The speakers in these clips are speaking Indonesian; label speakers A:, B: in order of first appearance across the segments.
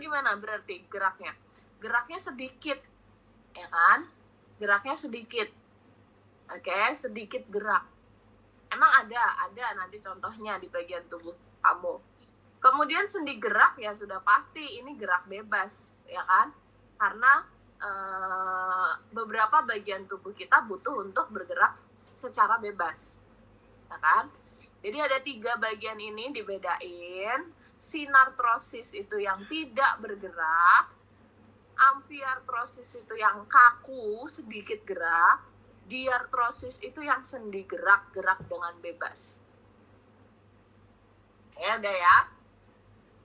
A: gimana berarti geraknya? Geraknya sedikit, ya kan? Geraknya sedikit. Oke, sedikit gerak. Emang ada nanti contohnya di bagian tubuh kamu. Kemudian sendi gerak ya sudah pasti ini gerak bebas, ya kan? Karena beberapa bagian tubuh kita butuh untuk bergerak secara bebas, ya kan? Jadi ada 3 bagian ini dibedain. Sinartrosis itu yang tidak bergerak, amfiartrosis itu yang kaku, sedikit gerak, diartrosis itu yang sendi gerak dengan bebas. Ya udah ya.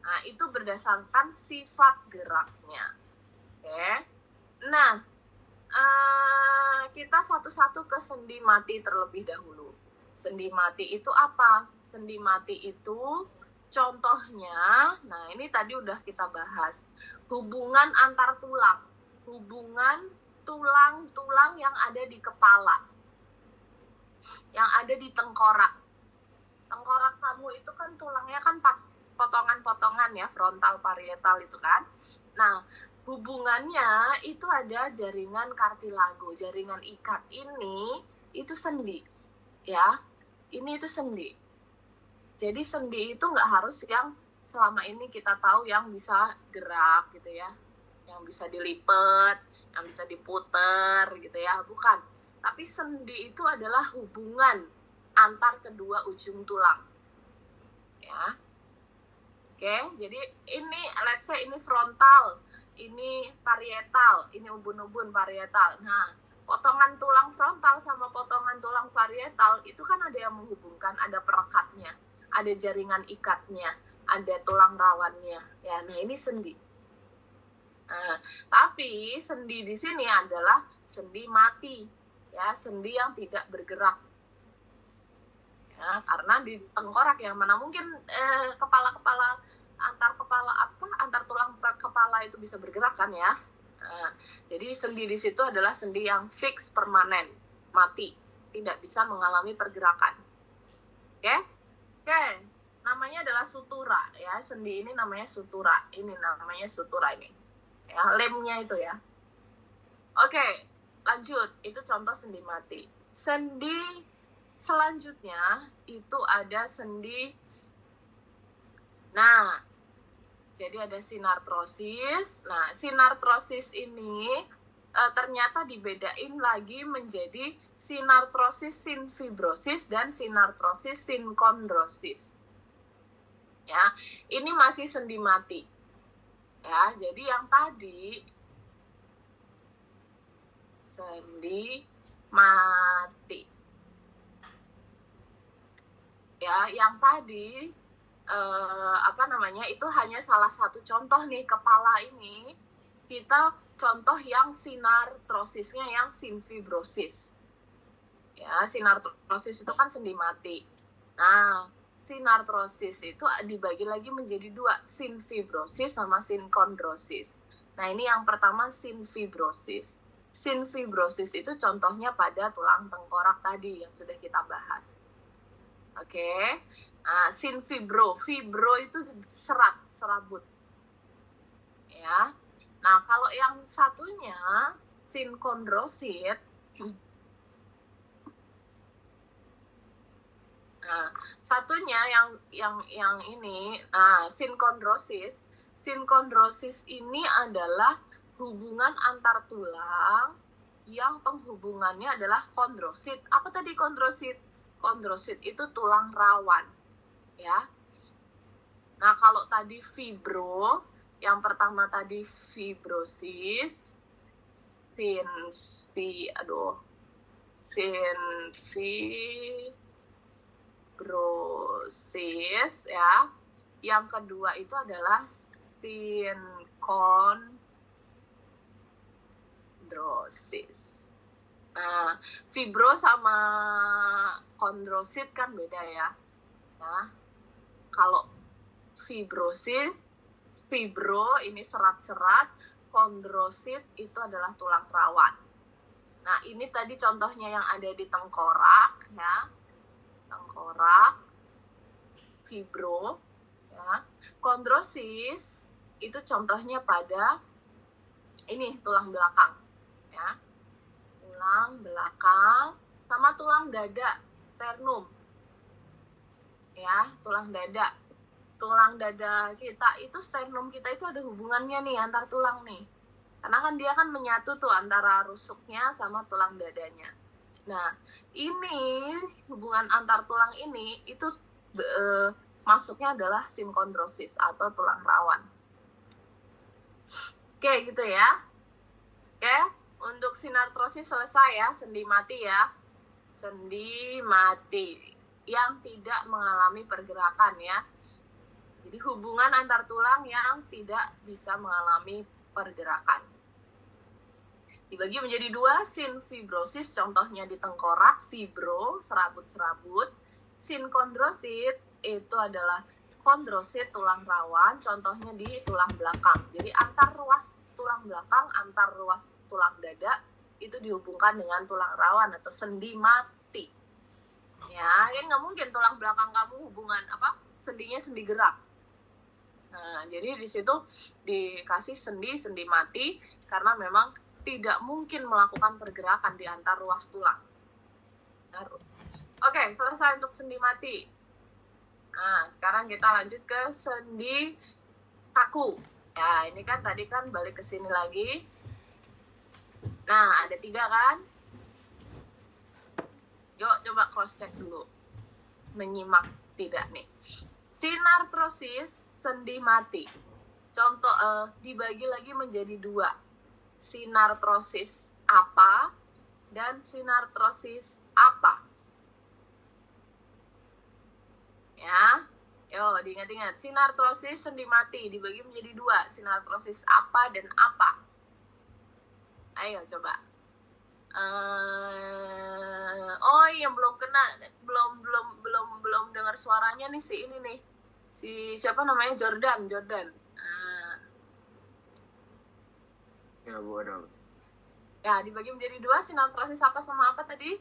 A: Nah, itu berdasarkan sifat geraknya. Oke. Nah, kita satu-satu ke sendi mati terlebih dahulu. Sendi mati itu apa? Sendi mati itu contohnya, nah ini tadi udah kita bahas, hubungan antar tulang, hubungan tulang-tulang yang ada di kepala, yang ada di tengkorak. Tengkorak kamu itu kan tulangnya kan potongan-potongan ya, frontal, parietal itu kan. Nah, hubungannya itu ada jaringan kartilago, jaringan ikat ini itu sendi, ya. Ini itu sendi. Jadi sendi itu nggak harus yang selama ini kita tahu yang bisa gerak gitu ya, yang bisa dilipat, yang bisa diputer gitu ya, bukan. Tapi sendi itu adalah hubungan antar kedua ujung tulang, ya. Oke, jadi ini let's say ini frontal, ini parietal, ini ubun-ubun parietal. Nah, potongan tulang frontal sama potongan tulang parietal itu kan ada yang menghubungkan, ada perekatnya, ada jaringan ikatnya, ada tulang rawannya. Ya, nah ini sendi. Nah, tapi sendi di sini adalah sendi mati, ya, sendi yang tidak bergerak. Ya, karena di tengkorak yang mana mungkin kepala-kepala antar tulang kepala itu bisa bergerak kan ya. Nah, jadi sendi di situ adalah sendi yang fix, permanen, mati, tidak bisa mengalami pergerakan. Oke, namanya adalah sutura ya. Sendi ini namanya sutura. Ini namanya sutura ini. Ya, lemnya itu ya. Oke, lanjut. Itu contoh sendi mati. Sendi selanjutnya itu ada sendi. Nah, jadi ada sinartrosis. Nah, sinartrosis ini ternyata dibedain lagi menjadi sinartrosis sinfibrosis dan sinartrosis sinkondrosis. Ya, ini masih sendi mati. Ya, jadi yang tadi sendi mati. Ya, yang tadi itu hanya salah satu contoh nih, kepala ini kita contoh yang sinartrosisnya yang sinfibrosis. Ya, sinartrosis itu kan sendi mati. Nah, sinartrosis itu dibagi lagi menjadi 2, sinfibrosis sama sinkondrosis. Nah, ini yang pertama sinfibrosis. Sinfibrosis itu contohnya pada tulang tengkorak tadi yang sudah kita bahas. Oke. Nah, sinfibro itu serabut. Ya. Nah, kalau yang satunya sinkondrosit, nah, satunya yang ini, sinkondrosis ini adalah hubungan antar tulang yang penghubungannya adalah kondrosit. Apa tadi kondrosit? Kondrosit itu tulang rawan, ya. Nah, kalau tadi fibro, yang pertama tadi fibrosis, sinfibrosis, ya. Yang kedua itu adalah sinkondrosis. Nah, fibro sama kondrosit kan beda ya. Nah, kalau fibro ini serat-serat, kondrosit itu adalah tulang rawan. Nah, ini tadi contohnya yang ada di tengkorak ya. Tengkorak, fibro, ya. Kondrosis itu contohnya pada ini tulang belakang, ya. Tulang belakang sama tulang dada, sternum. Ya, tulang dada. Tulang dada kita itu, sternum kita itu ada hubungannya nih antar tulang nih. Karena kan dia kan menyatu tuh antara rusuknya sama tulang dadanya. Nah, ini hubungan antar tulang ini itu masuknya adalah sinkondrosis atau tulang rawan. Oke, gitu ya. Oke, untuk sinartrosis selesai ya, sendi mati ya. Sendi mati yang tidak mengalami pergerakan ya. Jadi hubungan antar tulang yang tidak bisa mengalami pergerakan. Dibagi menjadi dua, sinfibrosis contohnya di tengkorak, fibro, serabut-serabut. Sinkondrosit itu adalah kondrosit tulang rawan, contohnya di tulang belakang. Jadi antar ruas tulang belakang, antar ruas tulang dada itu dihubungkan dengan tulang rawan atau sendi mati. Ya, kan nggak mungkin tulang belakang kamu hubungan sendinya sendi gerak. Nah, jadi di situ dikasih sendi mati karena memang tidak mungkin melakukan pergerakan di antar ruas tulang. Oke, selesai untuk sendi mati. Nah, sekarang kita lanjut ke sendi kaku. Ya, ini kan tadi kan balik ke sini lagi. Nah, ada 3 kan? Yuk, coba cross check dulu. Menyimak tidak nih. Sinartrosis sendi mati. Contoh dibagi lagi menjadi 2. Sinartrosis apa dan sinartrosis apa. Ya, yuk diingat-ingat. Sinartrosis sendi mati dibagi menjadi 2. Sinartrosis apa dan apa. Ayo coba. Oh yang belum kena, belum dengar suaranya nih si ini nih. Si siapa namanya, Jordan.
B: Ya Bu, ada.
A: Ya, dibagi menjadi 2, sinartrosis apa sama apa tadi?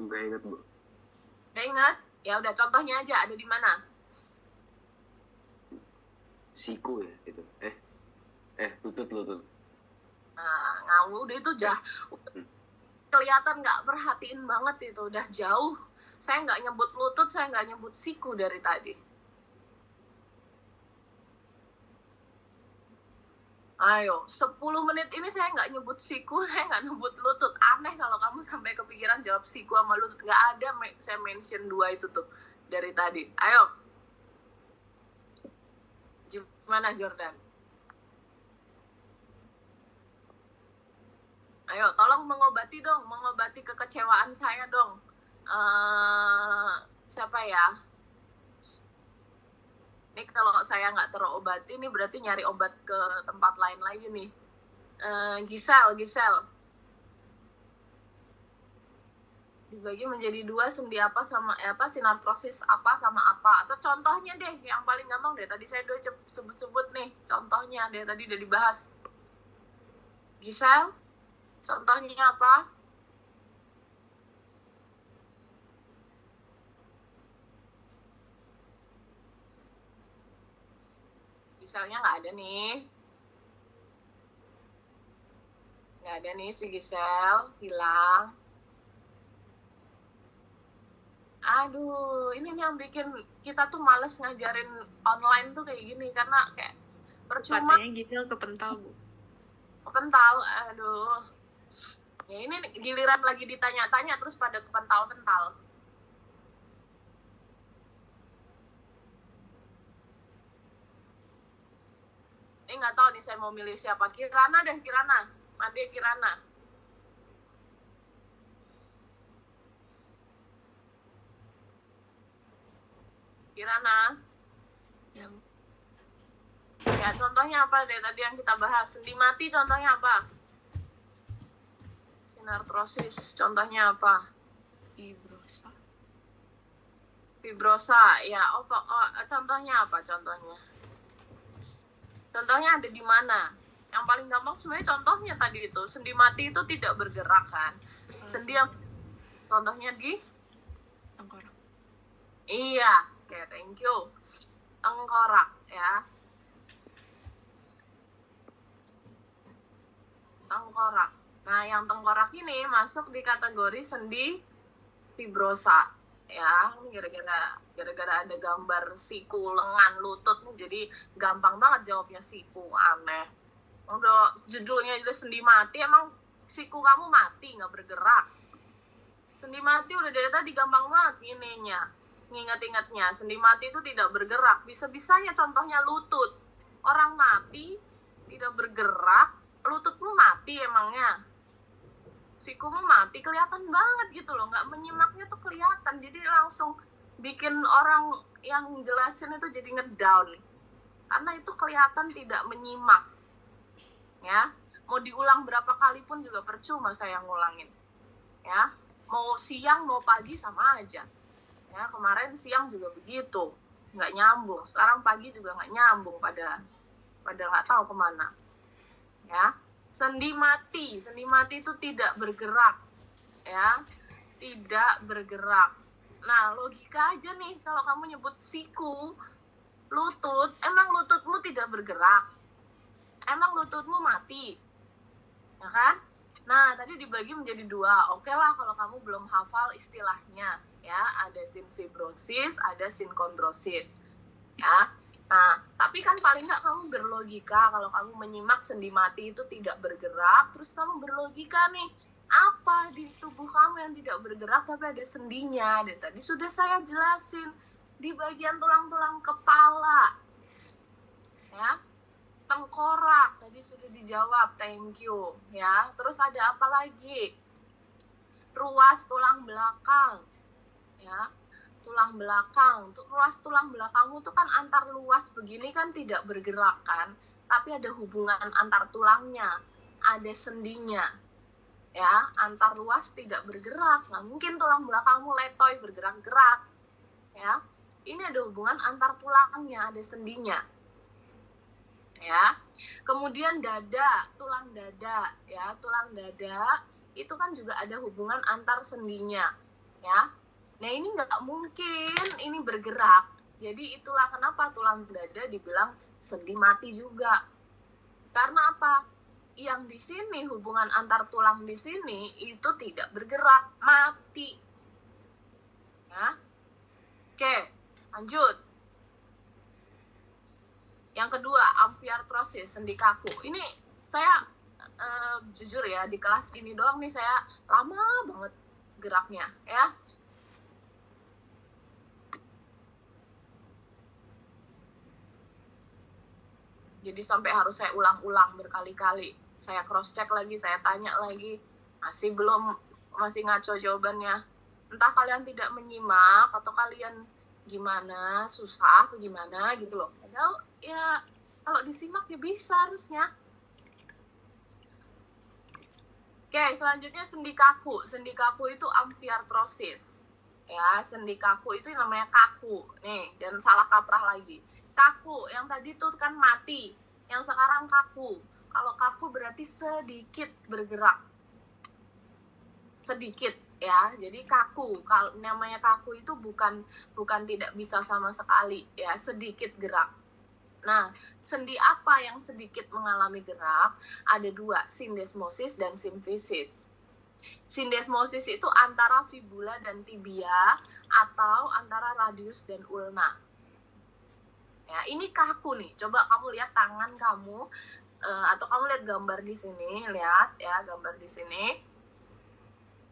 B: Enggak ingat Bu.
A: Gak ingat? Ya udah, contohnya aja, ada di mana?
B: Siku ya itu. Lutut.
A: Nah, udah itu kelihatan nggak perhatiin banget itu, udah jauh. Saya nggak nyebut lutut, saya nggak nyebut siku dari tadi. Ayo, 10 menit ini saya nggak nyebut siku, saya nggak nyebut lutut. Aneh kalau kamu sampai kepikiran jawab siku sama lutut. Nggak ada, saya mention 2 itu tuh dari tadi. Ayo. Gimana, Jordan? Ayo, tolong mengobati kekecewaan saya dong. Siapa ya? Ini kalau saya nggak terobati, ini berarti nyari obat ke tempat lain lagi nih. Gisel. Dibagi menjadi 2, sendi apa sama sinartrosis apa sama apa. Atau contohnya deh, yang paling gampang deh. Tadi saya udah sebut-sebut nih, contohnya deh, tadi udah dibahas. Gisel, contohnya apa? Giselnya nggak ada nih si Gisel, hilang. Aduh, ini yang bikin kita tuh males ngajarin online tuh kayak gini, karena kayak percuma.
C: Katanya Gisel kepental Bu.
A: Kepental, aduh. Ya ini giliran lagi ditanya-tanya terus pada kepental-pental. Ini nggak tahu nih saya mau milih siapa. Kirana. Made Kirana. Ya, contohnya apa deh tadi yang kita bahas? Sendi mati contohnya apa? Sinartrosis contohnya apa? Fibrosa. Ya, contohnya apa contohnya? Contohnya ada di mana? Yang paling gampang sebenarnya contohnya tadi itu, sendi mati itu tidak bergerak kan. Sendi yang contohnya di
C: tengkorak.
A: Iya, oke, thank you. Tengkorak ya. Tengkorak. Nah, yang tengkorak ini masuk di kategori sendi fibrosa ya. Ini gara-gara ada gambar siku, lengan, lutut, jadi gampang banget jawabnya siku. Aneh. Udah judulnya udah sendi mati, emang siku kamu mati nggak bergerak? Sendi mati udah dari tadi gampang banget ininya. Ingat-ingatnya, sendi mati itu tidak bergerak. Bisa-bisanya contohnya lutut. Orang mati tidak bergerak, lututmu mati emangnya. Sikumu mati, kelihatan banget gitu loh, nggak menyimaknya tuh kelihatan, jadi langsung bikin orang yang jelasin itu jadi ngedown, karena itu kelihatan tidak menyimak ya. Mau diulang berapa kali pun juga percuma saya ngulangin ya, mau siang mau pagi sama aja ya. Kemarin siang juga begitu, nggak nyambung, sekarang pagi juga nggak nyambung, pada nggak tahu kemana ya. Sendi mati itu tidak bergerak ya, tidak bergerak. Nah, logika aja nih, kalau kamu nyebut siku, lutut, emang lututmu tidak bergerak? Emang lututmu mati? Ya kan? Nah, tadi dibagi menjadi dua. Oke lah kalau kamu belum hafal istilahnya ya, ada sinfibrosis, ada sinkondrosis ya. Nah, tapi kan paling nggak kamu berlogika, kalau kamu menyimak sendi mati itu tidak bergerak, terus kamu berlogika nih, apa di tubuh kamu yang tidak bergerak tapi ada sendinya? Dan tadi sudah saya jelasin, di bagian tulang-tulang kepala ya, tengkorak, tadi sudah dijawab, thank you ya. Terus ada apa lagi? Ruas tulang belakang ya, tulang belakang. Untuk ruas tulang belakangmu tuh kan antar luas begini kan tidak bergerak kan, tapi ada hubungan antar tulangnya, ada sendinya ya. Antar luas tidak bergerak, nggak mungkin tulang belakangmu letoy bergerak-gerak ya. Ini ada hubungan antar tulangnya, ada sendinya ya. Kemudian dada, tulang dada ya, tulang dada itu kan juga ada hubungan antar sendinya ya. Nah, ini nggak mungkin ini bergerak. Jadi itulah kenapa tulang dada dibilang sendi mati juga. Karena apa? Yang di sini, hubungan antar tulang di sini itu tidak bergerak, mati. Ya. Oke, lanjut. Yang kedua, amfiartrosis, sendi kaku. Ini saya jujur ya, di kelas ini doang nih saya lama banget geraknya ya. Jadi sampai harus saya ulang-ulang berkali-kali. Saya cross-check lagi, saya tanya lagi. Masih ngaco jawabannya. Entah kalian tidak menyimak, atau kalian gimana, susah, atau gimana gitu loh. Padahal ya, kalau disimak ya bisa harusnya. Oke, selanjutnya sendi kaku. Sendi kaku itu amfiartrosis. Ya, sendi kaku itu namanya kaku. Nih, dan salah kaprah lagi. Kaku, yang tadi tuh kan mati, yang sekarang kaku. Kalau kaku berarti sedikit bergerak, sedikit ya. Jadi kaku, kalau namanya kaku itu bukan tidak bisa sama sekali ya, sedikit gerak. Nah, sendi apa yang sedikit mengalami gerak? Ada dua, sindesmosis dan simfisis. Sindesmosis itu antara fibula dan tibia, atau antara radius dan ulna. Ya, ini kaku nih. Coba kamu lihat tangan kamu, atau kamu lihat gambar di sini, lihat ya gambar di sini.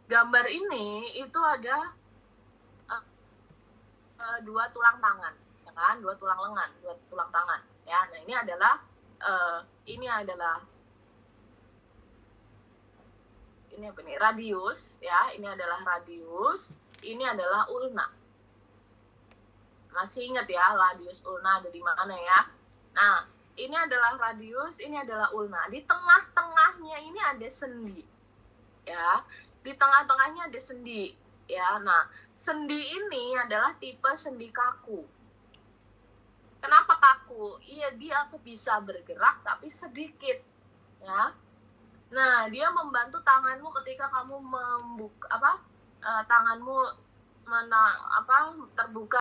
A: Gambar ini itu ada dua tulang tangan, ya kan? Dua tulang lengan, dua tulang tangan. Ya, nah ini adalah apa nih? Radius, ya. Ini adalah radius, ini adalah ulna. Masih ingat ya, radius ulna ada di mana ya? Nah, ini adalah radius, ini adalah ulna. Di tengah-tengahnya ini ada sendi. Ya, di tengah-tengahnya ada sendi. Ya, nah, sendi ini adalah tipe sendi kaku. Kenapa kaku? Iya, dia bisa bergerak tapi sedikit. Ya. Nah, dia membantu tanganmu ketika kamu tanganmu terbuka